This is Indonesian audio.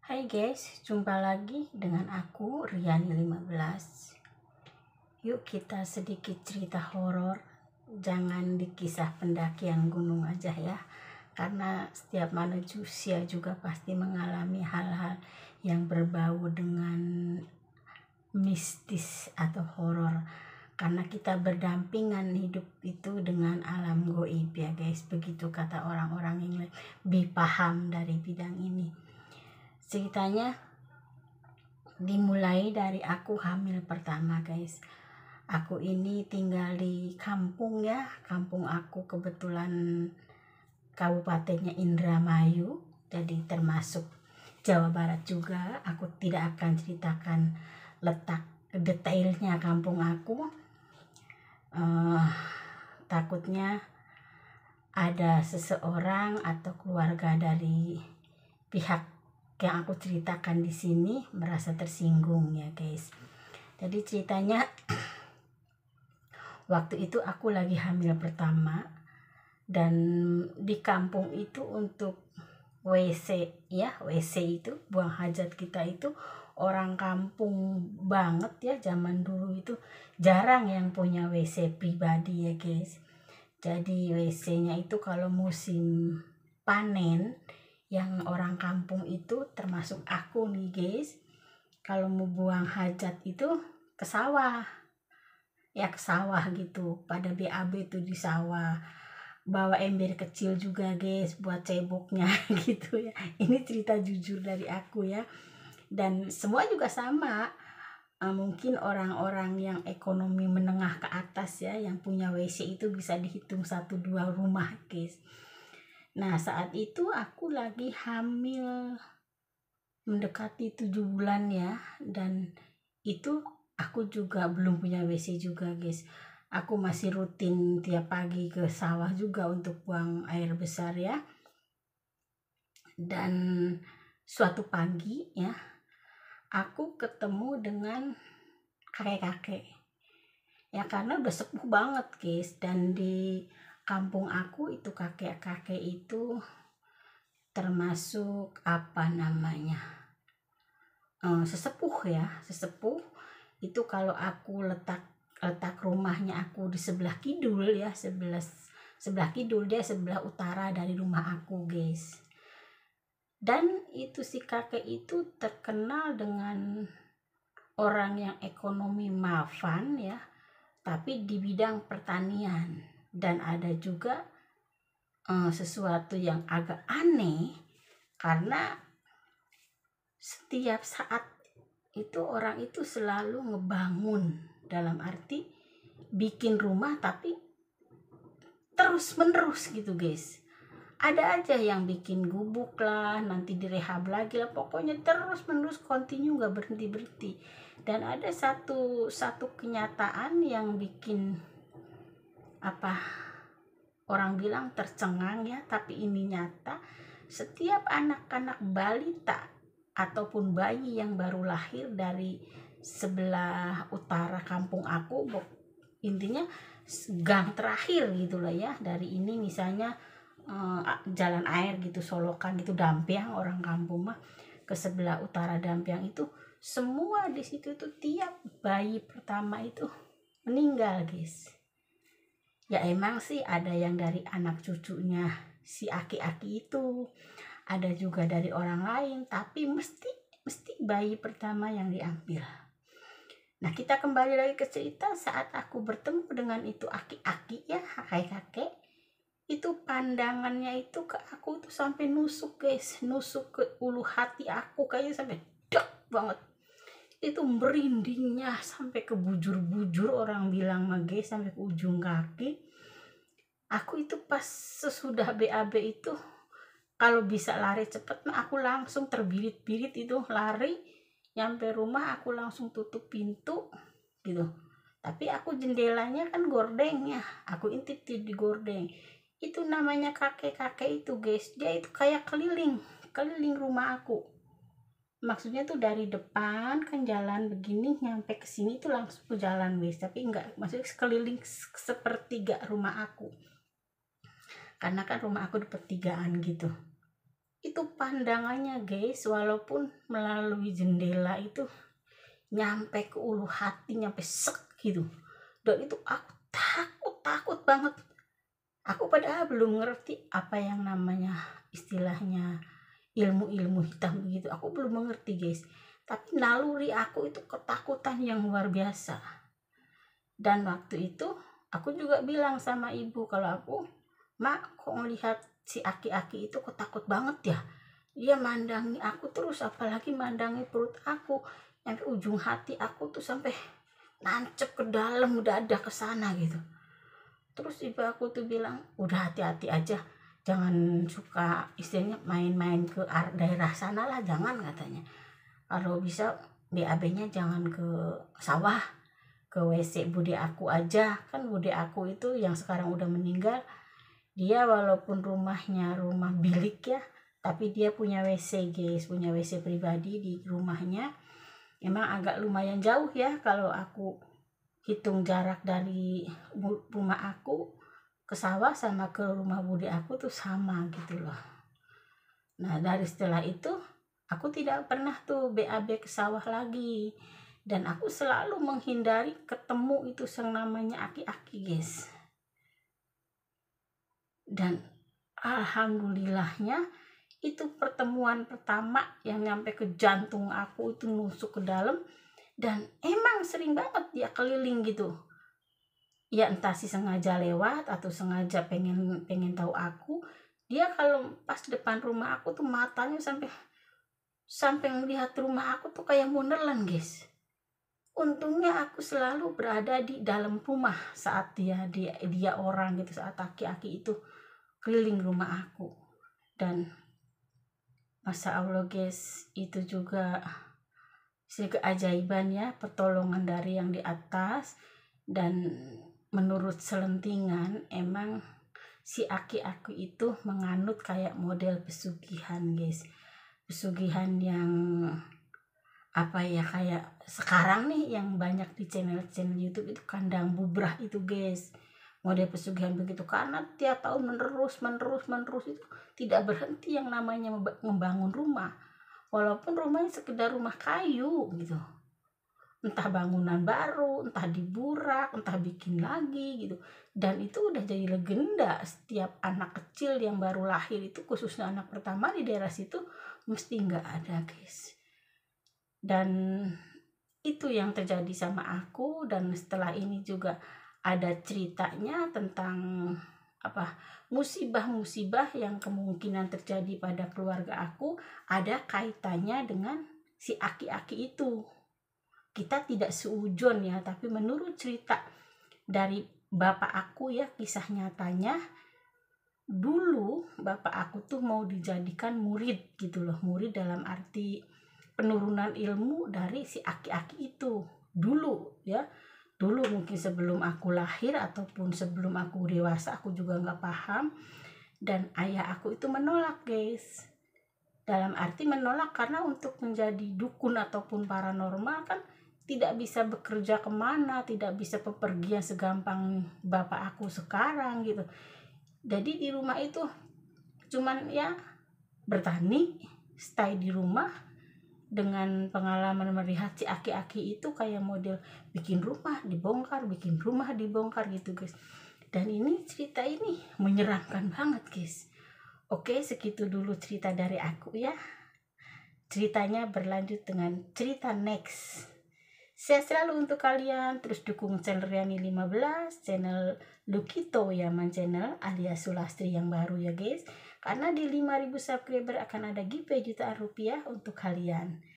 Hai guys, jumpa lagi dengan aku Riani 15. Yuk kita sedikit cerita horor. Jangan di kisah pendakian gunung aja ya. Karena setiap manusia juga pasti mengalami hal-hal yang berbau dengan mistis atau horor. Karena kita berdampingan hidup itu dengan alam goib ya guys. Begitu kata orang-orang yang lebih paham dari bidang ini. Ceritanya dimulai dari aku hamil pertama guys. Aku ini tinggal di kampung ya. Kampung aku kebetulan kabupatennya Indramayu, jadi termasuk Jawa Barat juga. Aku tidak akan ceritakan letak detailnya kampung aku, takutnya ada seseorang atau keluarga dari pihak yang aku ceritakan di sini merasa tersinggung ya guys. Jadi ceritanya waktu itu aku lagi hamil pertama, dan di kampung itu untuk WC ya, WC itu buang hajat kita itu orang kampung banget ya. Zaman dulu itu jarang yang punya WC pribadi ya guys. Jadi WC-nya itu kalau musim panen, yang orang kampung itu termasuk aku nih guys, kalau mau buang hajat itu ke sawah ya, ke sawah gitu, pada BAB tuh di sawah, bawa ember kecil juga guys buat ceboknya gitu ya. Ini cerita jujur dari aku ya, dan semua juga sama. Mungkin orang-orang yang ekonomi menengah ke atas ya, yang punya WC itu bisa dihitung 1-2 rumah guys. Nah saat itu aku lagi hamil mendekati 7 bulan ya, dan itu aku juga belum punya WC juga guys. Aku masih rutin tiap pagi ke sawah juga untuk buang air besar ya. Dan suatu pagi ya, aku ketemu dengan kakek-kakek ya, karena udah sepuh banget guys. Dan di kampung aku itu kakek-kakek itu termasuk apa namanya, sesepuh ya. Sesepuh itu kalau aku letak rumahnya aku di sebelah kidul ya, sebelah kidul, dia sebelah utara dari rumah aku guys. Dan itu si kakek itu terkenal dengan orang yang ekonomi mapan ya, tapi di bidang pertanian. Dan ada juga sesuatu yang agak aneh, karena setiap saat itu orang itu selalu ngebangun, dalam arti bikin rumah tapi terus menerus gitu guys. Ada aja yang bikin gubuk lah, nanti direhab lagi lah, pokoknya terus menerus continue, nggak berhenti berhenti. Dan ada satu kenyataan yang bikin apa, orang bilang tercengang ya, tapi ini nyata. Setiap anak-anak balita ataupun bayi yang baru lahir dari sebelah utara kampung aku, intinya gang terakhir gitulah ya, dari ini misalnya jalan air gitu, Solokan gitu, Dampiang orang kampung mah, ke sebelah utara Dampiang itu semua di situ tuh tiap bayi pertama itu meninggal guys. Ya emang sih ada yang dari anak cucunya si aki-aki itu, ada juga dari orang lain, tapi mesti bayi pertama yang diambil. Nah kita kembali lagi ke cerita. Saat aku bertemu dengan itu aki-aki ya, kakek-kakek, itu pandangannya itu ke aku tuh sampai nusuk guys, nusuk ke ulu hati aku, kayaknya sampai dek banget. Itu merindingnya sampai ke bujur-bujur, orang bilang mah guys, sampai ke ujung kaki. Aku itu pas sesudah BAB itu, kalau bisa lari cepet mah aku langsung terbirit-birit itu lari. Nyampe rumah aku langsung tutup pintu gitu. Tapi aku jendelanya kan gordeng ya, aku intip di gordeng. Itu namanya kakek-kakek itu guys, dia itu kayak keliling rumah aku. Maksudnya tuh dari depan kan jalan begini, nyampe ke sini tuh langsung ke jalan guys, tapi enggak, maksudnya sekeliling sepertiga rumah aku. Karena kan rumah aku di pertigaan gitu. itu pandangannya guys, walaupun melalui jendela itu nyampe ke ulu hati, nyampe sek gitu. Dan itu aku takut banget. Aku padahal belum ngerti apa yang namanya istilahnya ilmu-ilmu hitam begitu, aku belum mengerti guys. Tapi naluri aku itu ketakutan yang luar biasa. Dan waktu itu aku juga bilang sama ibu kalau aku, mak kok ngelihat si aki-aki itu kok takut banget ya, dia mandangi aku terus, apalagi mandangi perut aku sampai ujung hati aku tuh, sampai nancep ke dalam dada ke sana gitu. Terus ibu aku tuh bilang, udah hati-hati aja, jangan suka istilahnya main-main ke daerah sana lah, jangan katanya. Kalau bisa BAB-nya jangan ke sawah, ke WC bude aku aja. Kan bude aku itu yang sekarang udah meninggal, dia walaupun rumahnya rumah bilik ya, tapi dia punya WC guys, punya WC pribadi di rumahnya. Emang agak lumayan jauh ya, kalau aku hitung jarak dari rumah aku ke sawah sama ke rumah bude aku tuh sama gitu loh. Nah dari setelah itu aku tidak pernah tuh BAB ke sawah lagi, dan aku selalu menghindari ketemu itu yang namanya aki-aki guys. Dan alhamdulillahnya itu pertemuan pertama yang nyampe ke jantung aku, itu nusuk ke dalam. Dan emang sering banget dia keliling gitu ya, entah si sengaja lewat atau sengaja pengen tahu aku. Dia kalau pas depan rumah aku tuh matanya sampai melihat rumah aku tuh kayak mau nelan guys. Untungnya aku selalu berada di dalam rumah saat dia orang gitu, saat aki-aki itu keliling rumah aku. Dan Masya Allah guys, itu juga keajaiban ya, pertolongan dari yang di atas. Dan menurut selentingan emang si aki-aki itu menganut kayak model pesugihan guys, pesugihan yang apa ya, kayak sekarang nih yang banyak di channel-channel YouTube itu kandang bubrah itu guys, model pesugihan begitu. Karena tiap tahun menerus itu tidak berhenti yang namanya membangun rumah, walaupun rumahnya sekedar rumah kayu gitu, entah bangunan baru, entah diburak, entah bikin lagi gitu. Dan itu udah jadi legenda, setiap anak kecil yang baru lahir itu, khususnya anak pertama di daerah situ, mesti nggak ada guys. Dan itu yang terjadi sama aku. Dan setelah ini juga ada ceritanya tentang apa, musibah-musibah yang kemungkinan terjadi pada keluarga aku, ada kaitannya dengan si aki-aki itu. Kita tidak seujon ya, tapi menurut cerita dari bapak aku ya, kisah nyatanya, dulu bapak aku tuh mau dijadikan murid gitu loh, murid dalam arti penurunan ilmu dari si aki-aki itu dulu ya. Dulu mungkin sebelum aku lahir ataupun sebelum aku dewasa, aku juga nggak paham. Dan ayah aku itu menolak guys, dalam arti menolak karena untuk menjadi dukun ataupun paranormal kan tidak bisa bekerja kemana, tidak bisa bepergian segampang bapak aku sekarang gitu. Jadi di rumah itu cuman ya bertani, stay di rumah, dengan pengalaman melihat si aki-aki itu kayak model bikin rumah dibongkar, bikin rumah dibongkar gitu guys. Dan ini cerita ini menyeramkan banget guys. Oke, segitu dulu cerita dari aku ya. Ceritanya berlanjut dengan cerita next. Sehat selalu untuk kalian. Terus dukung channel Riani 15, channel Lukito Yaman channel alias Sulastri yang baru ya guys. Karena di 5.000 subscriber akan ada giveaway jutaan rupiah untuk kalian.